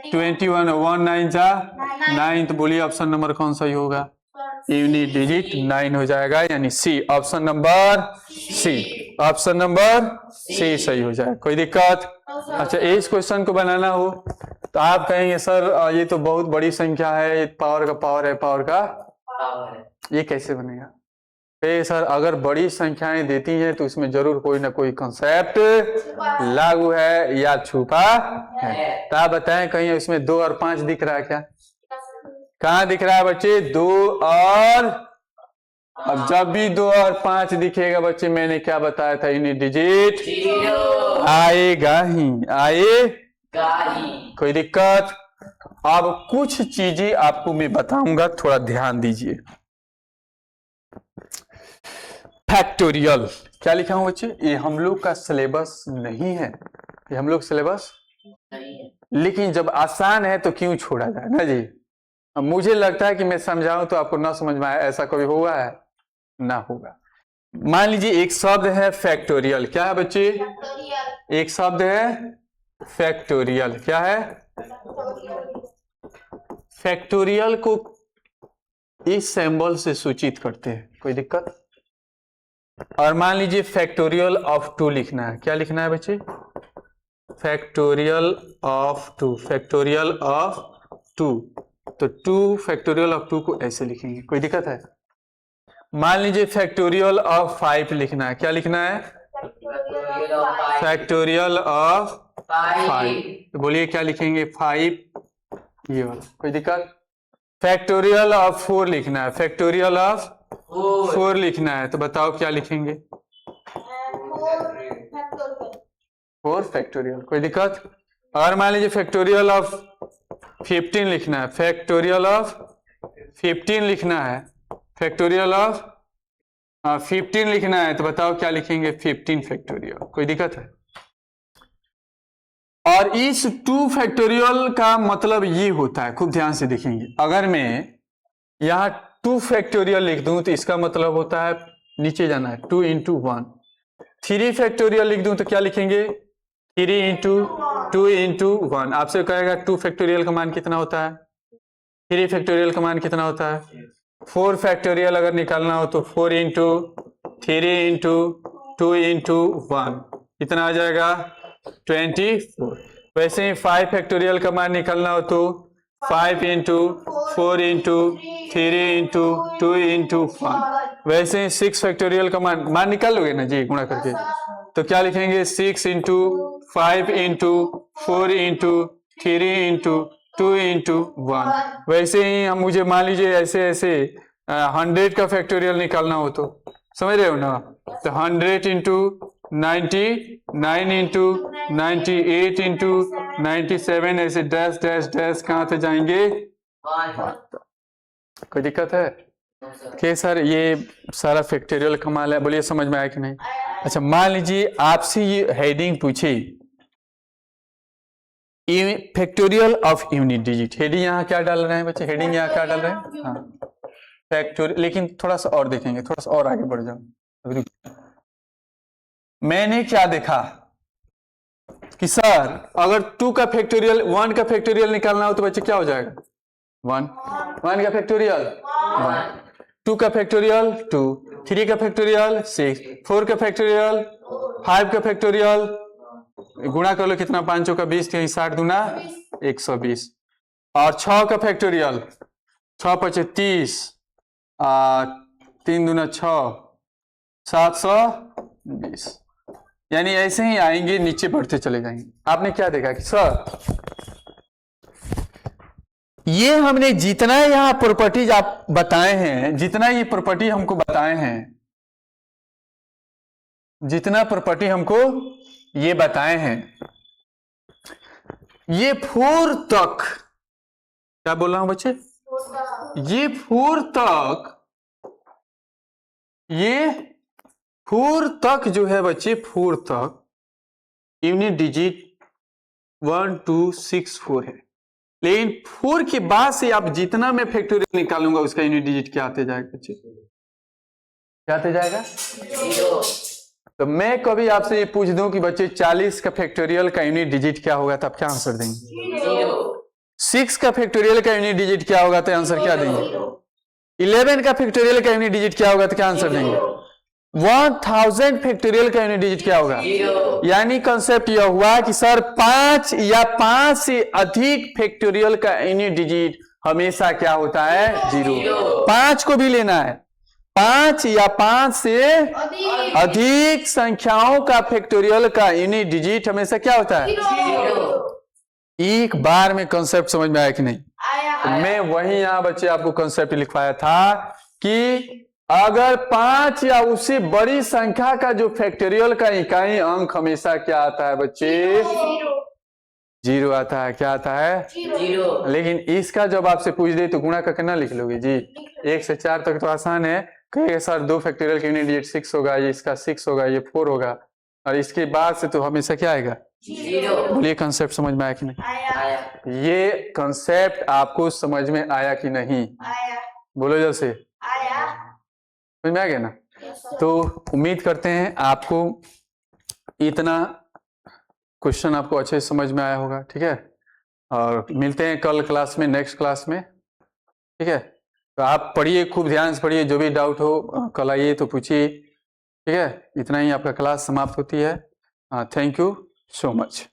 21 और 1 9 जा 9। तो बोलिए ऑप्शन नंबर कौन सा ही होगा? यूनिट डिजिट 9 हो जाएगा, यानी C. Option number C, option number C सही हो जाएगा। कोई दिक्कत? अच्छा इस क्वेश्चन को बनाना हो तो आप कहेंगे सर ये तो बहुत बड़ी संख्या है, पावर का पावर है, पावर का ये कैसे बनेगा? सर अगर बड़ी संख्याएं देती हैं तो उसमें जरूर कोई ना कोई कंसेप्ट लागू है या छुपा है। तो आप बताएं कहीं उसमें 2 और 5 दिख रहा है क्या? कहाँ दिख रहा है बच्चे? 2 और अब जब भी 2 और 5 दिखेगा बच्चे, मैंने क्या बताया था, यूनिट डिजिट 0 आएगा ही, आएगा ही। कोई दिक्कत। अब कुछ चीजें आपको मैं बताऊंगा, थोड़ा ध्यान दीजिए। फैक्टोरियल क्या लिखा हूं बच्चे, ये हम लोग का सिलेबस नहीं है, ये हम लोग सिलेबस नहीं है। लेकिन जब आसान है तो क्यों छोड़ा जाए ना जी। अब मुझे लगता है कि मैं समझाऊं तो आपको ना समझ में आए, ऐसा कभी हुआ है, ना होगा। मान लीजिए एक शब्द है फैक्टोरियल, क्या है बच्चे, एक शब्द है फैक्टोरियल, क्या है, फैक्टोरियल को इस सिंबल से सूचित करते हैं, कोई दिक्कत। और मान लीजिए फैक्टोरियल ऑफ 2 लिखना है, क्या लिखना है बच्चे, फैक्टोरियल ऑफ 2, फैक्टोरियल ऑफ 2, तो 2 फैक्टोरियल ऑफ 2 को ऐसे लिखेंगे, कोई दिक्कत है। मान लीजिए फैक्टोरियल ऑफ 5 लिखना है, क्या लिखना है, फैक्टोरियल ऑफ 5, तो बोलिए क्या लिखेंगे, 5, ये वाला, कोई दिक्कत। फैक्टोरियल ऑफ 4 लिखना है, फैक्टोरियल ऑफ 4 लिखना है, तो बताओ क्या लिखेंगे, 4 फैक्टोरियल, कोई दिक्कत। और मान लीजिए फैक्टोरियल ऑफ 15 लिखना है, फैक्टोरियल ऑफ 15 लिखना है, फैक्टोरियल ऑफ 15 लिखना है, तो बताओ क्या लिखेंगे, 15 फैक्टोरियल, कोई दिक्कत है। और इस 2 फैक्टोरियल का मतलब ये होता है, खूब ध्यान से देखेंगे, अगर मैं यहां 2 फैक्टोरियल लिख दूं तो इसका मतलब होता है, नीचे जाना है, 2 इंटू 1। 3 फैक्टोरियल लिख दूं तो क्या लिखेंगे, 3 इंटू 2 इंटू 1। आपसे कहेगा 2 फैक्टोरियल का मान कितना होता है, 3 फैक्टोरियल का मान कितना होता है। 4 फैक्टोरियल अगर निकालना हो तो 4 इंटू 3 इंटू 2 इंटू 1, कितना आ जाएगा, 24। वैसे ही 5 फैक्टोरियल का मान निकालना हो तो 5 इंटू 4 इंटू 3 इंटू 2 इंटू 1। वैसे ही 6 फैक्टोरियल का मान निकाल लोगे ना जी गुणा करके, तो क्या लिखेंगे, 6 into 5 into 4 into 3 into 2 into 1। वैसे ही हम, मुझे मान लीजिए ऐसे ऐसे 100 का फैक्टोरियल निकालना हो तो, समझ रहे हो ना, तो 100 इंटू 90, 9 इंटू 98 इंटू 97, ऐसे डैश डैश डैश कहाँ से जाएंगे, कोई दिक्कत है कि सर ये सारा फैक्टोरियल कमाल है, बोलिए समझ में आया कि नहीं। अच्छा मान लीजिए आपसे ये हेडिंग पूछे, factorial of unit digit, heading यहाँ क्या डाल रहे हैं बच्चे, हेडिंग यहाँ क्या डाल रहे हैं, हाँ फैक्टोरियल। लेकिन थोड़ा सा और देखेंगे, थोड़ा सा और आगे बढ़ जाओ। मैंने क्या देखा कि सर अगर 2 का फैक्टोरियल 1 का फैक्टोरियल निकालना हो तो बच्चे क्या हो जाएगा, 1 का फैक्टोरियल 1, 2 का फैक्टोरियल 2, 3 का फैक्टोरियल 6, 4 का फैक्टोरियल 5 का फैक्टोरियल, गुणा कर लो कितना, 5 का 20, 60 दूना 120। और 6 का फैक्टोरियल 6 पचे 30, 3 दूना 6, 720। यानी ऐसे ही आएंगे, नीचे बढ़ते चले जाएंगे। आपने क्या देखा कि सर ये हमने जितना यहां प्रॉपर्टीज आप बताए हैं, जितना ये प्रॉपर्टी हमको बताए हैं, जितना प्रॉपर्टी हमको ये बताए हैं, ये 4 तक, क्या बोल रहा हूं बच्चे, ये 4 तक, ये 4 तक जो है बच्चे, 4 तक यूनिट डिजिट 1 2 6 4 है। लेकिन 4 के बाद से आप जितना मैं फैक्टोरियल निकालूंगा उसका यूनिट डिजिट क्या आते जाएगा बच्चे, क्या आते जाएगा, 0। तो मैं कभी आपसे ये पूछ दूं कि बच्चे 40 का फैक्टोरियल का यूनिट डिजिट क्या होगा, तो आप क्या आंसर देंगे, 0। 6 का फैक्टोरियल का यूनिट डिजिट क्या होगा, तो आंसर क्या देंगे। 11 का फैक्टोरियल का यूनिट डिजिट क्या होगा, तो क्या आंसर देंगे। 1000 फैक्टोरियल का यूनिट डिजिट क्या होगा। यानी कंसेप्ट यह हुआ कि सर 5 या 5 से अधिक फैक्टोरियल का यूनिट डिजिट हमेशा क्या होता है, 0। 5 को भी लेना है, 5 या 5 से अधिक संख्याओं का फैक्टोरियल का यूनिट डिजिट हमेशा क्या होता है, 0। एक बार में कंसेप्ट समझ में आया कि नहीं। तो मैं वही यहां बच्चे आपको कंसेप्ट लिखवाया था कि अगर 5 या उससे बड़ी संख्या का जो फैक्टोरियल का इकाई अंक हमेशा क्या आता है बच्चे? जीरो आता है। क्या आता है? जीरो। लेकिन इसका जब आपसे पूछ दे तो गुणा करके ना लिख लोगे जी? 1 से 4 तक तो आसान है। कहिए सर 2 फैक्टोरियल के यूनिट डिजिट 6 होगा, ये इसका 6 होगा, ये 4 होगा, और इसके बाद से तो हमेशा क्या आएगा? जीरो। बोलिए कंसेप्ट समझ में आया कि नहीं? आया। ये कंसेप्ट आपको समझ में आया कि नहीं? आया। बोलो जैसे आया। समझ में आ गया ना? तो उम्मीद करते हैं आपको इतना क्वेश्चन आपको अच्छे से समझ में आया होगा। ठीक है, और मिलते हैं कल क्लास में, नेक्स्ट क्लास में। ठीक है, तो आप पढ़िए, खूब ध्यान से पढ़िए, जो भी डाउट हो कल आइए तो पूछिए। ठीक है, इतना ही आपका क्लास समाप्त होती है। Thank you so much.